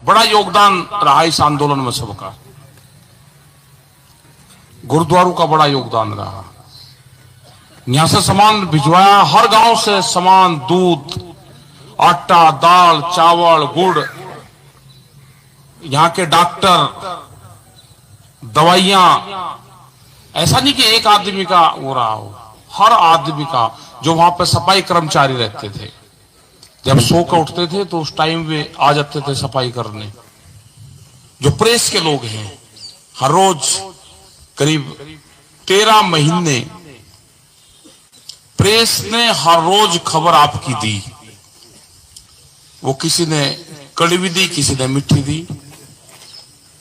बड़ा योगदान रहा इस आंदोलन में सबका। गुरुद्वारों का बड़ा योगदान रहा। यहां से सामान भिजवाया, हर गांव से सामान, दूध, आटा, दाल, चावल, गुड़, यहां के डॉक्टर, दवाइयां। ऐसा नहीं कि एक आदमी का हो रहा हो, हर आदमी का। जो वहां पे सफाई कर्मचारी रहते थे, जब सो कर उठते थे तो उस टाइम वे आ जाते थे सफाई करने। जो प्रेस के लोग हैं, हर रोज करीब 13 महीने प्रेस ने हर रोज खबर आपकी दी। वो किसी ने कड़वी दी, किसी ने मीठी दी।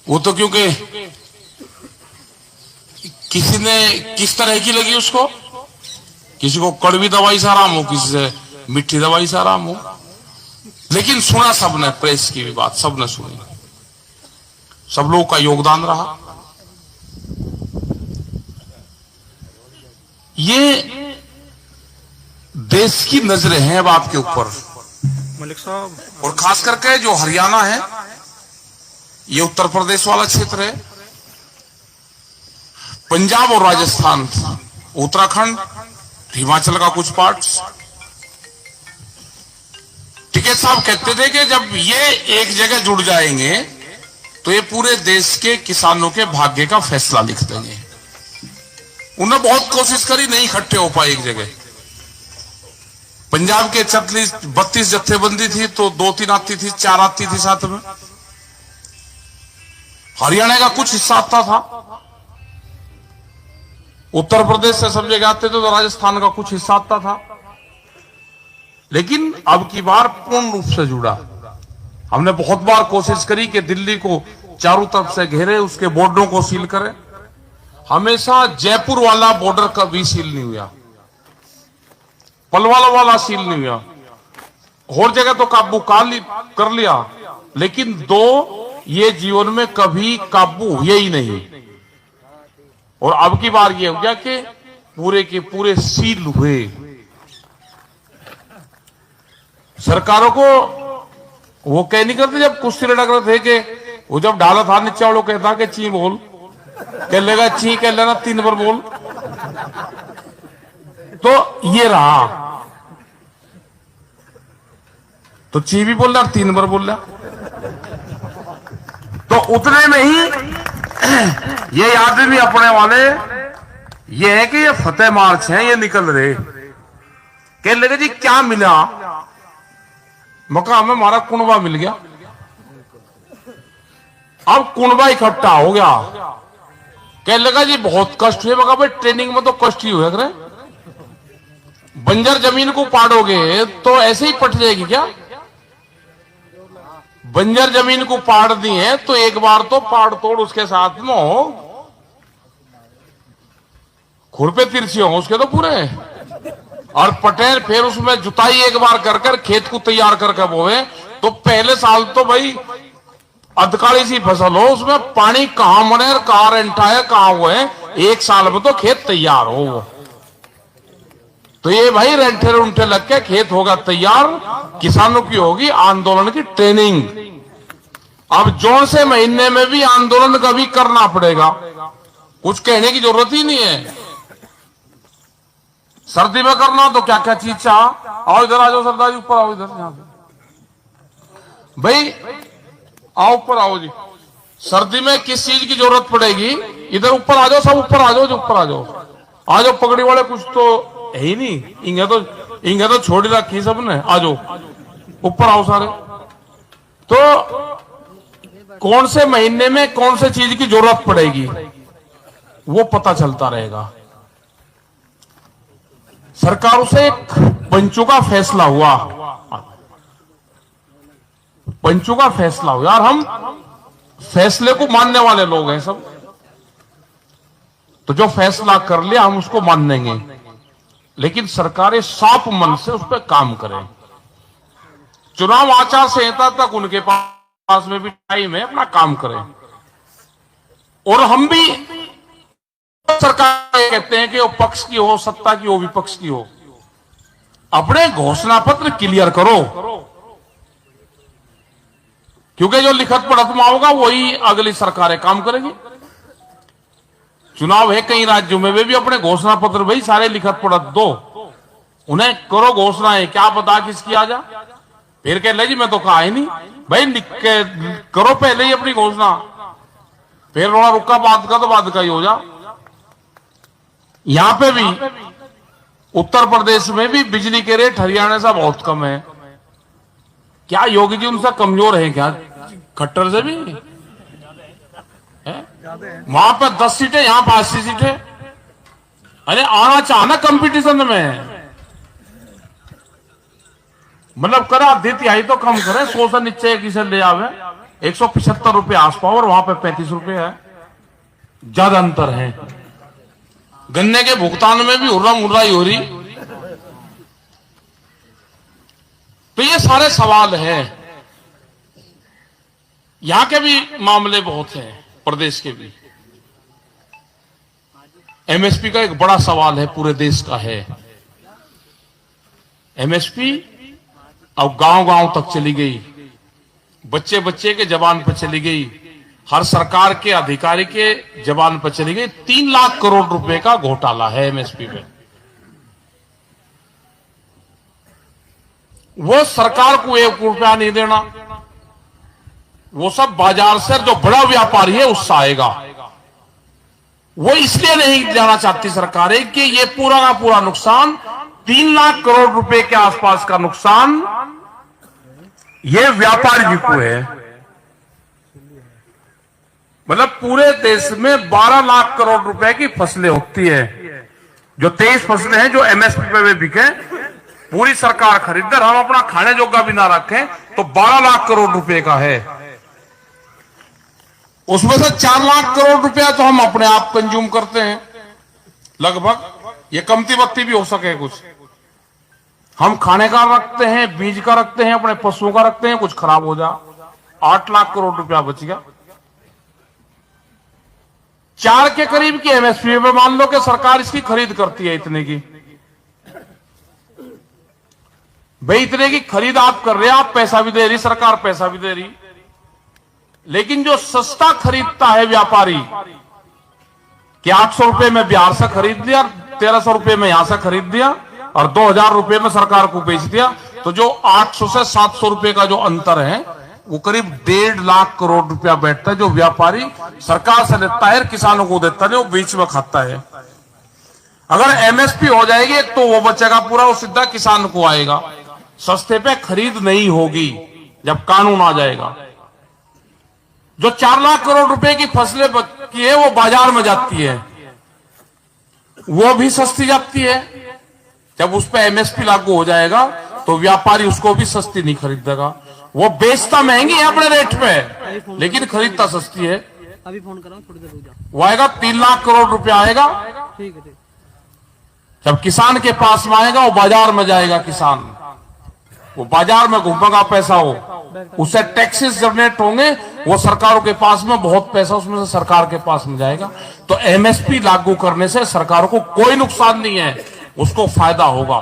वो तो क्योंकि किसी ने किस तरह की लगी उसको, किसी को कड़वी दवाई से आराम हो, किसी से मीठी दवाई से आराम हो, लेकिन सुना सबने, प्रेस की भी बात सबने सुनी। सब लोगों का योगदान रहा। ये देश की नजरें हैं अब आपके ऊपर, मलिक साहब। और खास करके जो हरियाणा है, ये उत्तर प्रदेश वाला क्षेत्र है, पंजाब और राजस्थान, उत्तराखंड, हिमाचल का कुछ पार्ट्स। टिकैत साहब कहते थे कि जब ये एक जगह जुड़ जाएंगे तो ये पूरे देश के किसानों के भाग्य का फैसला लिख देंगे। उन्होंने बहुत कोशिश करी, नहीं इकट्ठे हो पाए एक जगह। पंजाब के 32 जत्थेबंदी थी तो 2-3 आती थी, 4 आती थी साथ में। हरियाणा का कुछ हिस्सा आता था, उत्तर प्रदेश से सब जगह आते थे, तो राजस्थान का कुछ हिस्सा आता था। लेकिन अब की बार पूर्ण रूप से जुड़ा। हमने बहुत बार कोशिश करी कि दिल्ली को चारों तरफ से घेरे, उसके बॉर्डरों को सील करें। हमेशा जयपुर वाला बॉर्डर कभी सील नहीं हुआ, पलवाला वाला सील नहीं हुआ। और जगह तो काबू कर लिया, लेकिन 2 ये जीवन में कभी काबू हुए ही नहीं। और अब की बार ये हो गया कि पूरे के पूरे सील हुए। सरकारों को वो कह नहीं करते, जब कुश्ती लड़क रहे थे कि वो जब डाला था नीचे वालों कहता कि ची बोल, कह लेगा ची, कह लेना 3 बार बोल। तो ये रहा, तो ची भी बोल रहा, 3 बार बोल रहा। तो उतने में ही ये आदमी अपने वाले ये है कि ये फतेह मार्च है, ये निकल रहे। कह लगे जी क्या मिला, मकाम में हमारा कुनबा मिल गया। अब कुनबा इकट्ठा हो गया, कह लगा जी बहुत कष्ट हुए। मगर भाई ट्रेनिंग में तो कष्ट ही हुआ करे, बंजर जमीन को पाड़ोगे तो ऐसे ही पट जाएगी क्या? बंजर जमीन को पाड़ दी है तो एक बार तो पाड़ तोड़ उसके साथ में हो, खुरपे तिरछी हो उसके तो पूरे, और पटेल फिर उसमें जुताई एक बार कर कर खेत को तैयार करके बोए। तो पहले साल तो भाई अधकाली सी फसल हो, उसमें पानी कहां मरे, कहां रेंटा है, कहां हुए, 1 साल में तो खेत तैयार हो। तो ये भाई रेंठे रुंठे लग के खेत होगा तैयार, किसानों की होगी आंदोलन की ट्रेनिंग। अब जौन से महीने में भी आंदोलन कभी करना पड़ेगा, कुछ कहने की जरूरत ही नहीं है। सर्दी में करना हो तो क्या क्या चीज चाह, आओ इधर आ जाओ सरदार जी, ऊपर आओ, इधर यहां से भाई आओ, ऊपर आओ जी। सर्दी में किस चीज की जरूरत पड़ेगी, इधर ऊपर आ जाओ, सब ऊपर आ जाओ, जो ऊपर आ जाओ, पगड़ी वाले कुछ तो है ही नहीं, इंगे तो छोड़ रखी सबने, आ जाओ ऊपर आओ सारे। तो कौन से महीने में कौन से चीज की जरूरत पड़ेगी वो पता चलता रहेगा। सरकारों से एक पंचों का फैसला हुआ, पंचों का फैसला हुआ, यार हम फैसले को मानने वाले लोग हैं सब, तो जो फैसला कर लिया हम उसको मान लेंगे, लेकिन सरकारें साफ मन से उस पर काम करें। चुनाव आचार संहिता तक उनके पास में भी टाइम है, अपना काम करें। और हम भी सरकार कहते हैं कि वो पक्ष की हो, सत्ता की हो, विपक्ष की हो, अपने घोषणा पत्र क्लियर करो। क्योंकि जो लिखत पढ़त में होगा वही अगली सरकारें काम करेगी। चुनाव है कई राज्यों में, वे भी अपने घोषणा पत्र भाई सारे लिखत पढ़त दो, उन्हें करो घोषणाएं, क्या पता किसकी आ जा, फिर कह ले जी मैं तो कहा ही नहीं। भाई लिख के करो पहले ही अपनी घोषणा, फिर थोड़ा रुका बाद का तो बाद का ही हो जा। यहां पे भी उत्तर प्रदेश में भी बिजली के रेट हरियाणा से बहुत कम है। क्या योगी जी उनसे कमजोर है क्या? खट्टर से भी है? वहां पे 10 सीटें, यहां पे 80 सीटें। अरे आना चाहना कंपटीशन में, मतलब करा देती आई तो कम करे, 100 से नीचे किसे ले आवे। 175 रुपये आसपास और वहां पे 35 रुपये है, ज्यादा अंतर है। गन्ने के भुगतान में भी हुर्रा मुर्रा ही हो रही। तो ये सारे सवाल हैं। यहां के भी मामले बहुत हैं, प्रदेश के भी। एमएसपी का एक बड़ा सवाल है, पूरे देश का है। एमएसपी अब गांव गांव तक चली गई, बच्चे बच्चे के जबान पर चली गई, हर सरकार के अधिकारी के जबान पर चली गई। 3 लाख करोड़ रुपए का घोटाला है एमएसपी में। वो सरकार को 1 रुपया नहीं देना, वो सब बाजार से जो बड़ा व्यापारी है उससे आएगा। वो इसलिए नहीं जाना चाहती सरकारें कि ये पूरा का पूरा नुकसान, 3 लाख करोड़ रुपए के आसपास का नुकसान ये व्यापारी जी को है। मतलब पूरे देश में 12 लाख करोड़ रुपए की फसलें होती है, जो 23 फसलें हैं जो एमएसपी पे बिके, पूरी सरकार खरीदे, हम अपना खाने जोगा भी ना रखें तो 12 लाख करोड़ रुपए का है। उसमें से 4 लाख करोड़ रुपया तो हम अपने आप कंज्यूम करते हैं लगभग, ये कमती बत्ती भी हो सके कुछ। हम खाने का रखते हैं, बीज का रखते हैं, अपने पशुओं का रखते हैं, कुछ खराब हो जा, 8 लाख करोड़ रुपया बच गया। 4 के करीब की एमएसपी पे मान लो कि सरकार इसकी खरीद करती है इतने की। भाई इतने की खरीद आप कर रहे हैं, आप पैसा भी दे रही, सरकार पैसा भी दे रही, लेकिन जो सस्ता खरीदता है व्यापारी, कि 800 रुपए में बिहार से खरीद लिया, 1300 रुपए में यहां से खरीद दिया और 2000 रुपए में सरकार को बेच दिया, तो जो 800 से 700 रुपए का जो अंतर है वो करीब 1.5 लाख करोड़ रुपया बैठता है, जो व्यापारी सरकार से लेता है, किसानों को देता है, वो बीच में खाता है। अगर एमएसपी हो जाएगी तो वो बचेगा पूरा, वो सीधा किसान को आएगा, सस्ते पे खरीद नहीं होगी जब कानून आ जाएगा। जो 4 लाख करोड़ रुपए की फसलें की है वो बाजार में जाती है, वो भी सस्ती जाती है। जब उस पर एमएसपी लागू हो जाएगा तो व्यापारी उसको भी सस्ती नहीं खरीदेगा, वो बेचता महंगी है अपने रेट पे, लेकिन खरीदता सस्ती है। अभी फोन कर रहा हूं, थोड़ी देर रुक जाओ। वो आएगा 3 लाख करोड़ रुपया आएगा। ठीक है, ठीक। जब किसान के पास में आएगा वो बाजार में जाएगा, किसान वो बाजार में घूमेगा, पैसा हो, उससे टैक्सेस जनरेट होंगे, वो सरकारों के पास में बहुत पैसा उसमें से सरकार के पास में जाएगा। तो एमएसपी लागू करने से सरकार को कोई नुकसान नहीं है, उसको फायदा होगा।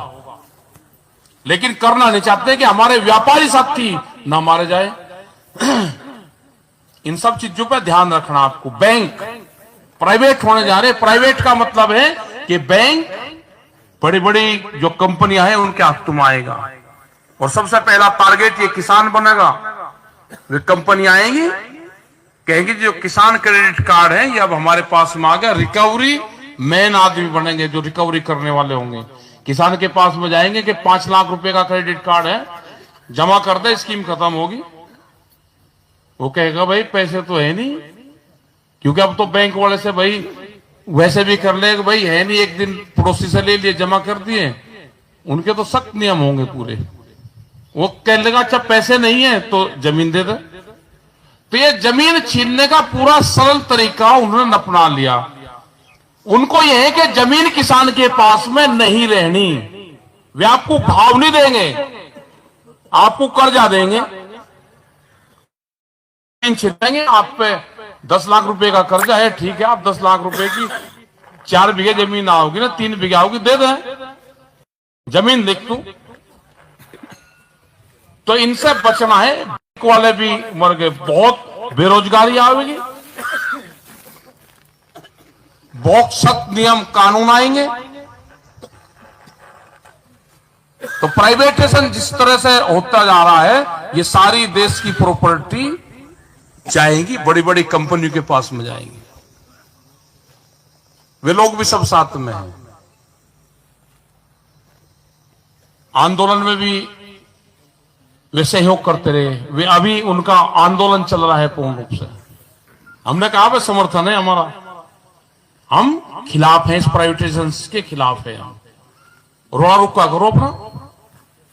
लेकिन करना नहीं चाहते कि हमारे व्यापारी साथी ना मारे जाए। इन सब चीजों पर ध्यान रखना आपको। बैंक प्राइवेट होने जा रहे, प्राइवेट का मतलब है कि बैंक बड़ी बड़ी जो कंपनियां हैं उनके हाथ में आएगा, और सबसे पहला टारगेट ये किसान बनेगा। वे कंपनी आएंगी, कहेंगी जो किसान क्रेडिट कार्ड है ये अब हमारे पास में आ गया, रिकवरी मेन आदमी बनेंगे जो रिकवरी करने वाले होंगे। किसान के पास में जाएंगे कि 5 लाख रुपए का क्रेडिट कार्ड है, जमा कर दे, स्कीम खत्म होगी। वो कहेगा भाई पैसे तो है नहीं, क्योंकि अब तो बैंक वाले से भाई वैसे भी कर ले, भाई है नहीं, एक दिन पड़ोसी से ले लिए, जमा कर दिए, उनके तो सख्त नियम होंगे पूरे। वो कह लेगा अच्छा पैसे नहीं है तो जमीन दे दे। तो ये जमीन छीनने का पूरा सरल तरीका उन्होंने अपना लिया। उनको यह है कि जमीन किसान के पास में नहीं रहनी, वे आपको भाव नहीं देंगे, आपको कर्जा देंगे, छिड़ेंगे आप पे। 10 लाख रुपए का कर्जा है, ठीक है, आप 10 लाख रुपए की 4 बीघे जमीन आओगी ना, 3 बीघा आओगी, दे दे, जमीन लिख तू। तो इनसे बचना है। वाले भी मर गए, बहुत बेरोजगारी आएगी, बहुत सख्त नियम कानून आएंगे। तो प्राइवेटाइजेशन जिस तरह से होता जा रहा है, ये सारी देश की प्रॉपर्टी जाएगी, बड़ी बड़ी कंपनियों के पास में जाएंगी। वे लोग भी सब साथ में हैं। आंदोलन में भी वे सहयोग करते रहे, वे अभी उनका आंदोलन चल रहा है पूर्ण रूप से। हमने कहा वे समर्थन है हमारा, हम खिलाफ हैं, इस प्राइवेटाइजेशन के खिलाफ है। हम रोड़ा रुका करो अपना।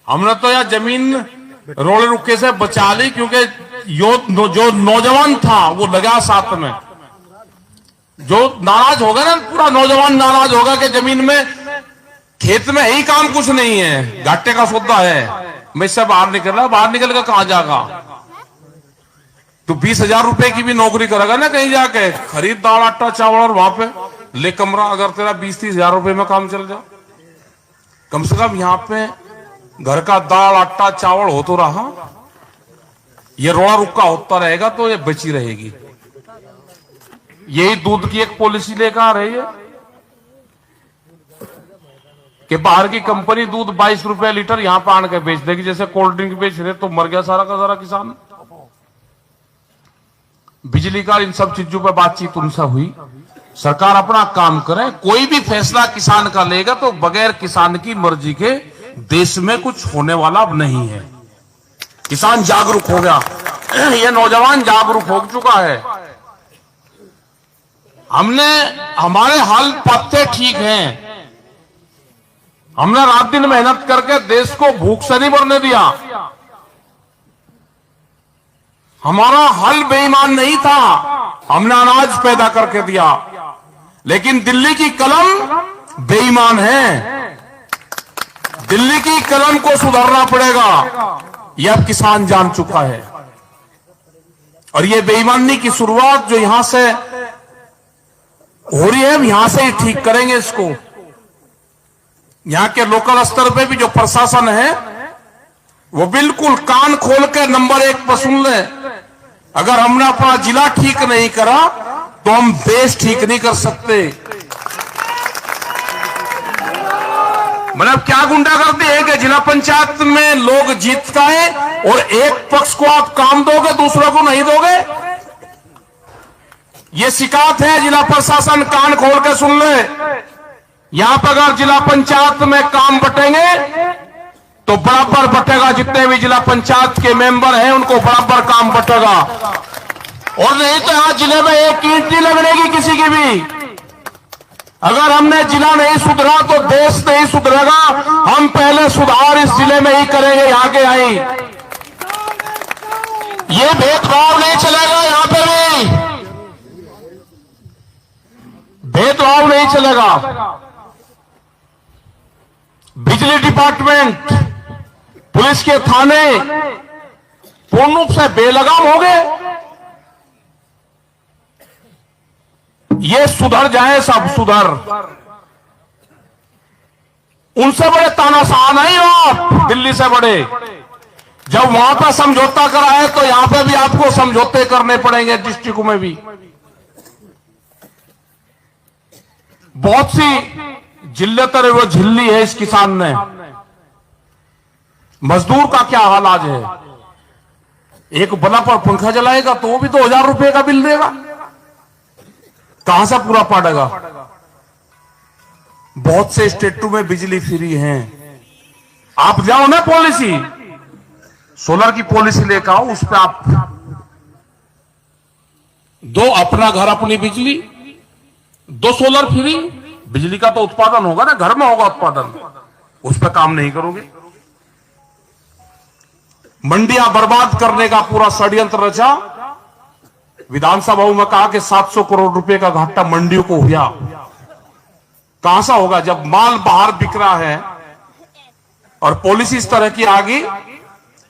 हमने तो यार जमीन रोड़े रुके से बचा ली, क्योंकि जो नौजवान था वो लगा साथ में। जो नाराज होगा ना, पूरा नौजवान नाराज होगा कि जमीन में, खेत में ही काम कुछ नहीं है, घाटे का सौदा है, मैं इससे बाहर निकल रहा, बाहर निकल कर कहां जाएगा? तो 20,000 रुपए की भी नौकरी करेगा ना कहीं जाके, खरीद दाल आटा चावल और वहां पे ले कमरा, अगर तेरा 20-30 हजार रुपए में काम चल जाए, कम से कम यहां पे घर का दाल आटा चावल हो तो रहा। ये रोड़ा रुक्का होता रहेगा तो ये बची रहेगी। यही दूध की एक पॉलिसी लेकर आ रही है कि बाहर की कंपनी दूध 22 रुपए लीटर यहां पर आन के बेच देगी, जैसे कोल्ड ड्रिंक बेच रहे, तो मर गया सारा का सारा किसान। बिजली का इन सब चीजों पर बातचीत उनसे हुई। सरकार अपना काम करे, कोई भी फैसला किसान का लेगा तो बगैर किसान की मर्जी के देश में कुछ होने वाला अब नहीं है। किसान जागरूक हो गया, ये नौजवान जागरूक हो चुका है। हमने हमारे हाल पत्ते ठीक हैं, हमने रात दिन मेहनत करके देश को भूख से नहीं मरने दिया। हमारा हल बेईमान नहीं था, हमने अनाज पैदा करके दिया। लेकिन दिल्ली की कलम बेईमान है, दिल्ली की कलम को सुधारना पड़ेगा, यह अब किसान जान चुका है। और यह बेईमानी की शुरुआत जो यहां से हो रही है, हम यहां से ही ठीक करेंगे इसको। यहां के लोकल स्तर पे भी जो प्रशासन है वो बिल्कुल कान खोल के नंबर 1 पर सुन ले। अगर हमने अपना जिला ठीक नहीं करा तो हम देश ठीक नहीं कर सकते। मतलब क्या गुंडागर्दी है कि जिला पंचायत में लोग जीत गए और एक पक्ष को आप काम दोगे, दूसरों को नहीं दोगे। ये शिकायत है, जिला प्रशासन कान खोल के सुन ले। यहां पर अगर जिला पंचायत में काम बटेंगे तो बराबर बटेगा, जितने भी जिला पंचायत के मेंबर हैं उनको बराबर काम बटेगा। और नहीं तो यहां जिले में एक ईंट नहीं लगेगी किसी की भी। अगर हमने जिला नहीं सुधरा तो देश नहीं सुधरेगा। हम पहले सुधार इस जिले में ही करेंगे, यहां के यहीं। ये भेदभाव नहीं चलेगा, यहां पे भी भेदभाव नहीं चलेगा। बिजली डिपार्टमेंट, पुलिस के थाने पूर्ण रूप से बेलगाम हो गए। ये सुधर जाए, सब सुधर। उनसे बड़े तानाशाह नहीं हो आप, दिल्ली से बड़े। जब वहां पर समझौता कराए तो यहां पे भी आपको समझौते करने पड़ेंगे, डिस्ट्रिक्ट में भी। बहुत सी जिल्लत वो झिल्ली है इस किसान ने। मजदूर का क्या हाल आज है, एक बना पर पंखा जलाएगा तो वो भी 2000 रुपए का बिल देगा, कहां से पूरा पड़ेगा। बहुत से स्टेटों में बिजली फ्री है। आप जाओ ना, पॉलिसी सोलर की पॉलिसी लेकर आओ, उस पर आप दो अपना घर अपनी बिजली, 2 सोलर फ्री। बिजली का तो उत्पादन होगा ना, घर में होगा उत्पादन, उस पर काम नहीं करोगे। मंडियां बर्बाद करने का पूरा षड्यंत्र रचा। विधानसभा में कहा कि 700 करोड़ रुपए का घाटा मंडियों को हुआ। कहां से होगा जब माल बाहर बिक रहा है और पॉलिसी इस तरह की आ गई।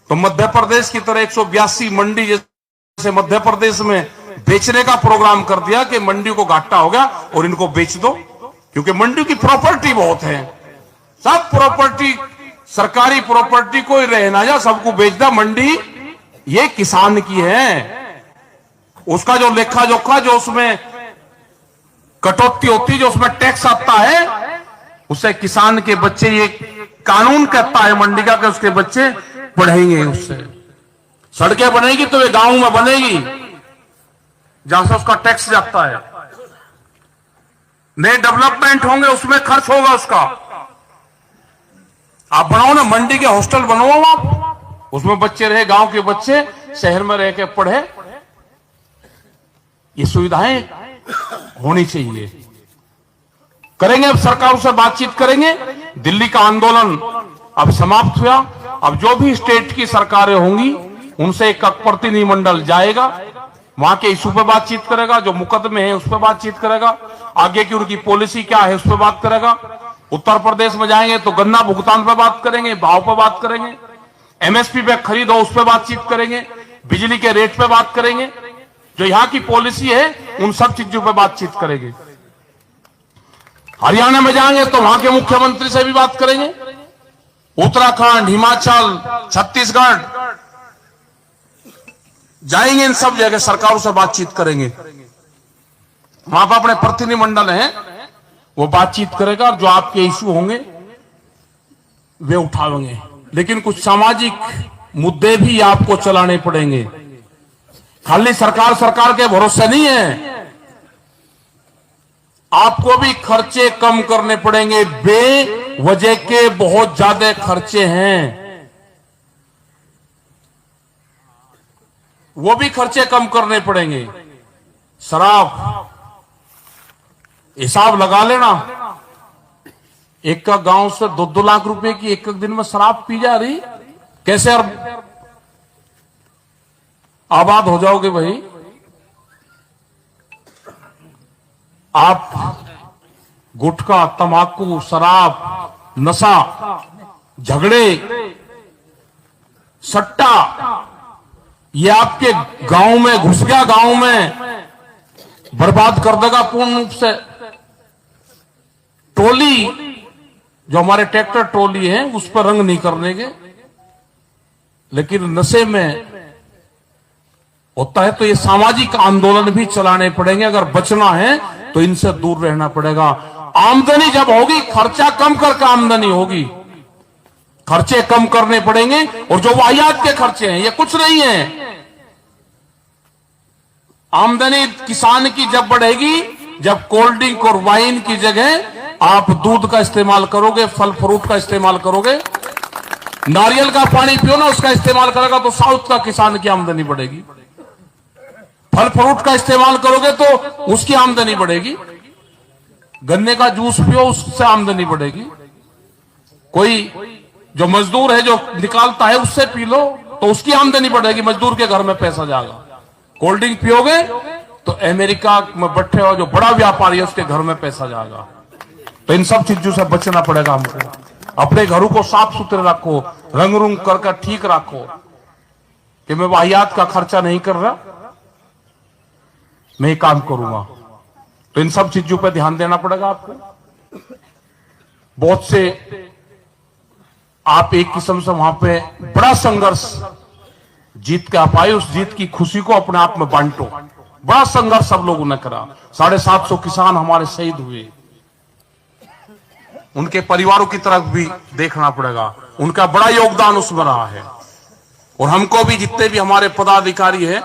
तो मध्य प्रदेश की तरह 182 मंडी जैसे मध्य प्रदेश में बेचने का प्रोग्राम कर दिया कि मंडियों को घाटा हो गया और इनको बेच दो, क्योंकि मंडी की प्रॉपर्टी बहुत है। सब प्रॉपर्टी, सरकारी प्रॉपर्टी कोई रहना जा, सबको बेच दो, मंडी ये किसान की है। उसका जो लेखा जोखा, जो उसमें कटौती होती, जो उसमें टैक्स आता है, उससे किसान के बच्चे, ये कानून कहता है मंडी का कि उसके बच्चे पढ़ेंगे। उससे सड़कें बनेगी तो वे गांव में बनेगी जहां से उसका टैक्स जाता है। नए डेवलपमेंट होंगे, उसमें खर्च होगा उसका। आप बनाओ ना मंडी के हॉस्टल बनवाओ आप, उसमें बच्चे रहे, गांव के बच्चे शहर में रह के पढ़े। ये सुविधाएं होनी चाहिए। करेंगे, अब सरकार से बातचीत करेंगे। दिल्ली का आंदोलन अब समाप्त हुआ। अब जो भी स्टेट की सरकारें होंगी उनसे एक प्रतिनिधिमंडल जाएगा, वहां के इशू पे बातचीत करेगा, जो मुकदमे हैं उस पर बातचीत करेगा, आगे की उनकी पॉलिसी क्या है उस पर बात करेगा। उत्तर प्रदेश में जाएंगे तो गन्ना भुगतान पर बात करेंगे, भाव पर बात करेंगे, एमएसपी पे खरीद हो उस पर बातचीत करेंगे, बिजली के रेट पे बात करेंगे, जो यहां की पॉलिसी है उन सब चीजों पे बातचीत करेंगे। हरियाणा में जाएंगे तो वहां के मुख्यमंत्री से भी बात करेंगे। उत्तराखंड, हिमाचल, छत्तीसगढ़ जाएंगे, इन सब जगह सरकारों से बातचीत करेंगे। वहां पर अपने प्रतिनिधिमंडल हैं, वो बातचीत करेगा और जो आपके इशू होंगे वे उठाएंगे। लेकिन कुछ सामाजिक मुद्दे भी आपको चलाने पड़ेंगे। खाली सरकार के भरोसे नहीं है, आपको भी खर्चे कम करने पड़ेंगे। बेवजह के बहुत ज्यादा खर्चे हैं, वो भी खर्चे कम करने पड़ेंगे। शराब, हिसाब लगा लेना, एक का गांव से 2-2 लाख रुपए की एक दिन में शराब पी जा रही, कैसे आबाद हो जाओगे भाई। आप गुटखा, तंबाकू, शराब, नशा, झगड़े, सट्टा, ये आपके गांव में घुस गया, गांव में बर्बाद कर देगा पूर्ण रूप से। टोली, जो हमारे ट्रैक्टर टोली है उस पर रंग नहीं करने के, लेकिन नशे में होता है तो ये सामाजिक आंदोलन भी चलाने पड़ेंगे। अगर बचना है तो इनसे दूर रहना पड़ेगा। आमदनी जब होगी, खर्चा कम करके आमदनी होगी, खर्चे कम करने पड़ेंगे। और जो वाहियात के खर्चे हैं ये कुछ नहीं है। आमदनी किसान की जब बढ़ेगी, जब कोल्ड ड्रिंक और वाइन की जगह आप दूध का इस्तेमाल करोगे, फल फ्रूट का इस्तेमाल करोगे, नारियल का पानी पियो ना, उसका इस्तेमाल करेगा तो साउथ का किसान की आमदनी बढ़ेगी। फल फ्रूट का इस्तेमाल करोगे तो उसकी आमदनी बढ़ेगी। गन्ने का जूस पियो, उससे आमदनी बढ़ेगी। कोई जो मजदूर है जो निकालता है उससे पी लो तो उसकी आमदनी बढ़ेगी, मजदूर के घर में पैसा जाएगा। कोल्ड ड्रिंक पियोगे तो अमेरिका में बैठे हो जो बड़ा व्यापारी है उसके घर में पैसा जाएगा। तो इन सब चीजों से बचना पड़ेगा हमको। अपने घरों को साफ सुथरे रखो, रंग रूंग करके ठीक रखो कि मैं वाहियात का खर्चा नहीं कर रहा, मैं काम करूंगा। तो इन सब चीजों पर ध्यान देना पड़ेगा आपको। बहुत से आप एक किस्म से वहां पे बड़ा संघर्ष जीत के आप आए, उस जीत की खुशी को अपने आप में बांटो। बड़ा संघर्ष सब लोगों ने करा, 750 किसान हमारे शहीद हुए, उनके परिवारों की तरफ भी देखना पड़ेगा, उनका बड़ा योगदान उसमें रहा है। और हमको भी, जितने भी हमारे पदाधिकारी हैं,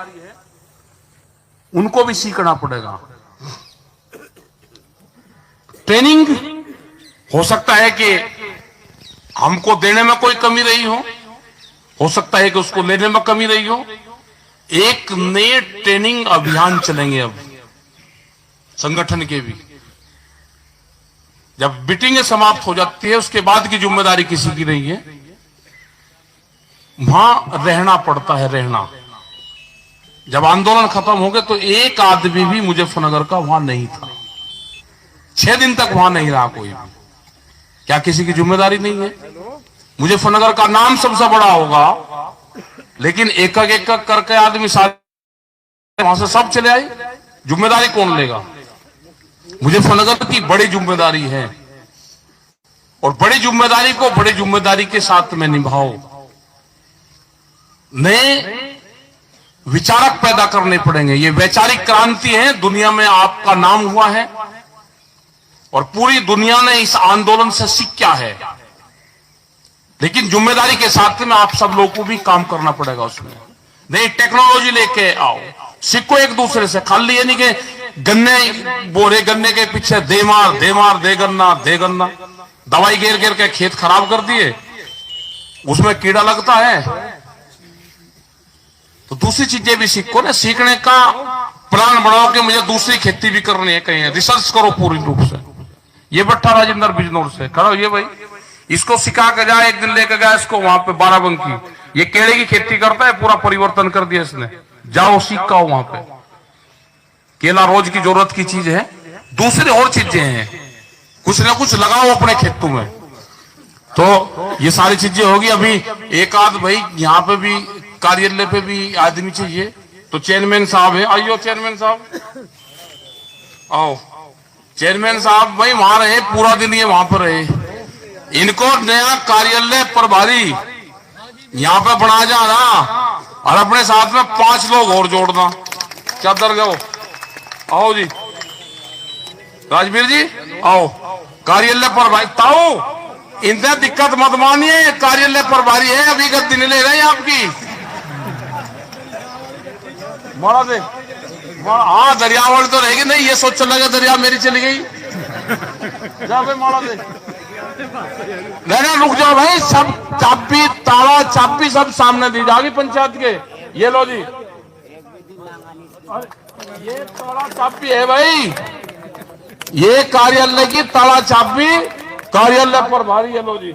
उनको भी सीखना पड़ेगा। ट्रेनिंग हो सकता है कि हमको देने में कोई कमी रही हो सकता है कि उसको लेने में कमी रही हो। एक नए ट्रेनिंग अभियान चलेंगे अब संगठन के भी। जब मीटिंगें समाप्त हो जाती है उसके बाद की जिम्मेदारी किसी की नहीं है, वहां रहना पड़ता है। रहना, जब आंदोलन खत्म हो गए तो एक आदमी भी मुजफ्फरनगर का वहां नहीं था, 6 दिन तक वहां नहीं रहा कोई भी। क्या किसी की जिम्मेदारी नहीं है? मुजफ्फरनगर का नाम सबसे बड़ा होगा, लेकिन एक एक करके आदमी सारे वहां से सब चले आए, जिम्मेदारी कौन लेगा? मुजफ्फरनगर की बड़ी जिम्मेदारी है, और बड़ी जिम्मेदारी को बड़ी जिम्मेदारी के साथ में निभाओ। नए विचारक पैदा करने पड़ेंगे। ये वैचारिक क्रांति है, दुनिया में आपका नाम हुआ है और पूरी दुनिया ने इस आंदोलन से सीखा है, लेकिन जिम्मेदारी के साथ में आप सब लोगों को भी काम करना पड़ेगा उसमें। नई टेक्नोलॉजी लेके आओ, सीखो एक दूसरे से। खाली ये नहीं कि गन्ने बोरे गन्ने के पीछे दे मार दे गन्ना दवाई घेर के खेत खराब कर दिए, उसमें कीड़ा लगता है। तो दूसरी चीजें भी सीखो ना, सीखने का प्लान बनाओ कि मुझे दूसरी खेती भी करनी है, कहीं रिसर्च करो पूरी रूप से। ये बट्टा राजेंद्र बिजनौर से खड़ा, ये भाई इसको सिखा के जाए, एक दिन लेकर गया इसको वहां पे बाराबंकी, ये केले की खेती करता है, पूरा परिवर्तन कर दिया इसने। जाओ सीख का वहां पे, केला रोज की जरूरत की चीज है, दूसरी और चीजें हैं, कुछ ना कुछ लगाओ अपने खेतों में। तो ये सारी चीजें होगी। अभी एक आध भाई यहाँ पे भी कार्यालय पे भी आदमी चाहिए, तो चेयरमैन साहब है, आइयो चेयरमैन साहब आओ। चेयरमैन साहब भाई वहां रहे, पूरा दिन ये वहां पर रहे। इनको नया कार्यालय प्रभारी यहाँ पे बना जाना और अपने साथ में 5 लोग और जोड़ना। चादर गो आओ जी, राजवीर जी आओ। कार्यालय प्रभारी ताऊ इनसे दिक्कत मत मानिए, कार्यालय प्रभारी है, अभी गद्दी नहीं ले रहे हैं आपकी। मारा दे, हाँ दरियावाल तो रहेगी नहीं, ये सोच चला गया दरिया मेरी चली गई। जा भाई मारा दे, नहीं रुक जाओ भाई, सब चाबी ताला चाबी सब सामने दी जाएगी पंचायत के। ये लो जी, ये ताला चाबी है भाई, ये कार्यालय की ताला चाबी, कार्यालय प्रभारी। ये लो जी,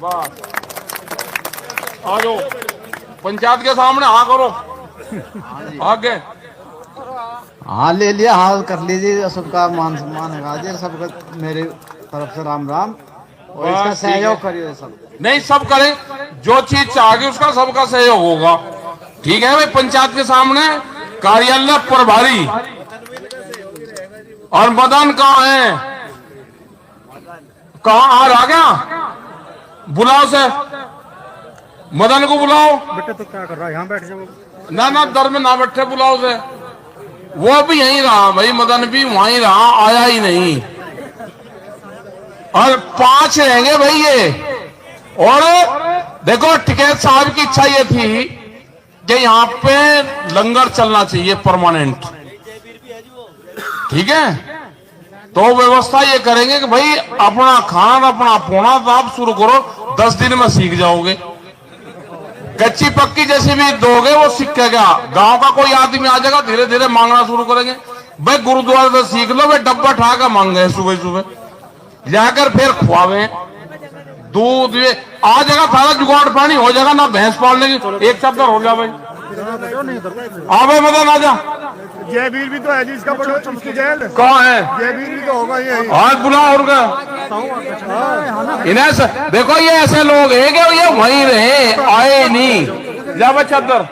बस आ जाओ पंचायत के सामने, हाँ करो आगे। हाँ ले लिया, हाँ कर लीजिए, सबका मान सम्मान है जी, सबका मेरे तरफ से राम राम, और इसका सहयोग करिए सब। नहीं सब करें, जो चीज चाहेगी उसका सबका सहयोग होगा, ठीक है भाई। पंचायत के सामने कार्यालय प्रभारी। और मदन कहाँ है, कहाँ आ रहा क्या? बुलाओ से, मदन को बुलाओ। बेटा तो क्या कर रहा है, यहाँ बैठ जाओ। ना दर में ना बैठे, बुलाओ से। वो भी यहीं रहा भाई, मदन भी वहीं रहा, आया ही नहीं। और 5 रहेंगे भाई ये। और देखो टिकैत साहब की इच्छा ये थी कि यहाँ पे लंगर चलना चाहिए परमानेंट, ठीक है। तो व्यवस्था ये करेंगे कि भाई अपना खाना अपना पोना तो आप शुरू करो, 10 दिन में सीख जाओगे। कच्ची पक्की जैसे भी दोगे वो सीखेगा। गांव का कोई आदमी आ जाएगा, धीरे धीरे मांगना शुरू करेंगे। भाई गुरुद्वारे से सीख लो, भाई डब्बा ठा कर मांगे सुबह सुबह जाकर, फिर खुआवे दूध, आ जाएगा सारा जुगाड़ पानी हो जाएगा ना। भैंस पालने की एक चक्कर हो गया भाई। हाँ भाई मदन आ जा। जयवीर भी तो है जी, इसका बड़ा चमकी जेल कौन है? जयवीर भी तो होगा ये। आज बुला और इन्हें देखो, ये ऐसे लोग हैं कि ये वहीं रहे, आए नहीं। जा बच्चा अंदर,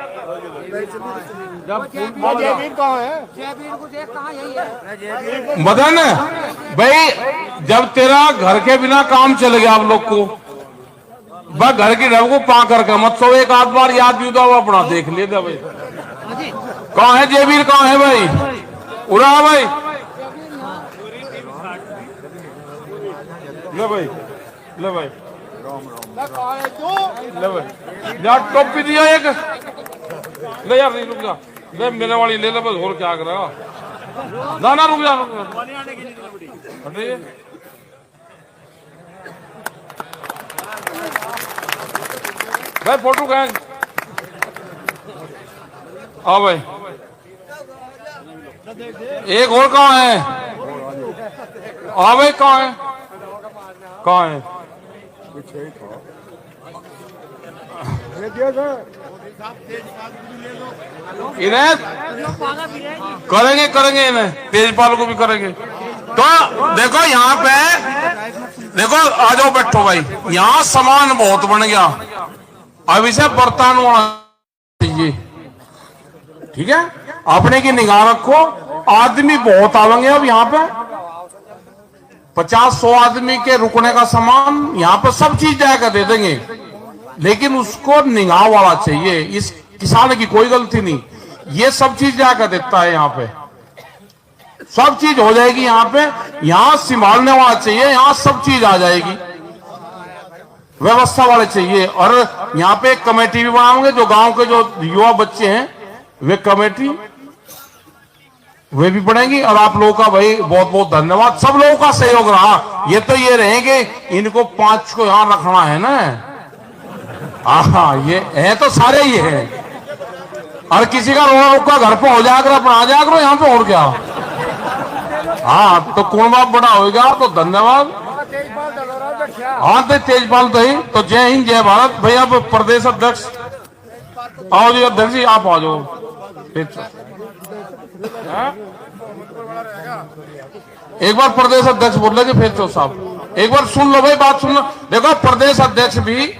जयवीर कहाँ है? मदन भाई जब तेरा घर के बिना काम चल गया आप लोग को, बस घर की रव को पा करके मत सो, एक आध बार याद भी दो अपना देख लेते भाई। कहाँ है जयवीर, कहाँ है भाई? उड़ा भाई, ले भाई, ले भाई, ले भाई, यार टोपी दिया एक, ले यार नहीं रुक जा, ले मेरे वाली ले ले बस, और क्या करेगा। ना रुक जा, हटिए। भाई फोटो खींच, हाँ भाई। एक और कहाँ है? हाँ भाई कहाँ है, कहाँ है? इन्हें करेंगे इन्हें, तेजपाल को भी करेंगे। तो देखो यहाँ पे देखो, आ जाओ बैठो भाई। यहाँ सामान बहुत बन गया, अब इसे बर्तन होना चाहिए, ठीक है। अपने की निगाह रखो, आदमी बहुत आवेंगे अब यहाँ पे, 50-100 आदमी के रुकने का सामान यहाँ पे सब चीज जाकर दे देंगे। लेकिन उसको निगाह वाला चाहिए। इस किसान की कोई गलती नहीं, ये सब चीज जाकर देता है यहाँ पे, सब चीज हो जाएगी यहाँ पे। यहाँ संभालने वाला चाहिए, यहाँ सब चीज आ जाएगी, व्यवस्था वाले चाहिए। और यहाँ पे एक कमेटी भी बनाओगे, जो गांव के जो युवा बच्चे हैं वे कमेटी वे भी बढ़ेंगी। और आप लोगों का भाई बहुत बहुत धन्यवाद, सब लोगों का सहयोग रहा। ये तो ये रहेंगे इनको 5 को यहां रखना है ना, हाँ ये है तो सारे ही है। और किसी का रोना रुका घर पे हो जाकर अपना आ जाकर यहाँ पे, और क्या। हाँ तो कुणबा बड़ा होगा तो धन्यवाद। हाँ तो तेजपाल तो ही तो जय हिंद जय भारत। भैया प्रदेश अध्यक्ष आओ जी, अध्यक्ष जी आप आ जाओ। एक बार प्रदेश अध्यक्ष बोल रहे फिर तो साहब एक बार सुन लो भाई, बात सुन लो। देखो प्रदेश अध्यक्ष भी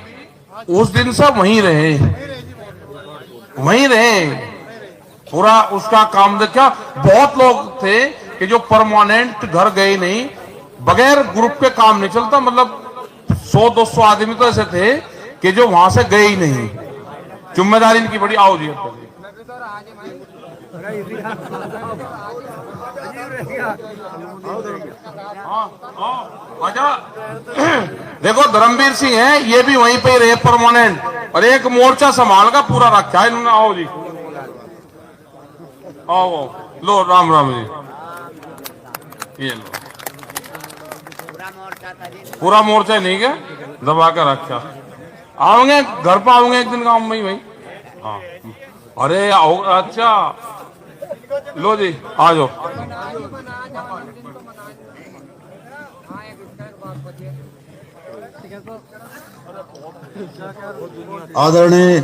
उस दिन से वहीं रहे, पूरा उसका काम देखा। बहुत लोग थे कि जो परमानेंट घर गए नहीं, बगैर ग्रुप के काम नहीं चलता। मतलब 100-200 आदमी तो ऐसे थे कि जो वहां से गए ही नहीं, जिम्मेदारी इनकी बड़ी। आओ जी अच्छा देखो धर्मवीर सिंह है, ये भी वहीं पे रहे परमानेंट, और एक मोर्चा संभाल का पूरा रखा है इन्होंने। आओ जी आओ, लो राम राम जी, ये लो पूरा मोर्चा नहीं क्या दबा कर रखा। आओगे घर पर, आओगे एक दिन गाँव में भाई। हाँ अरे आओ, अच्छा लो जी आ जाओ। आदरणीय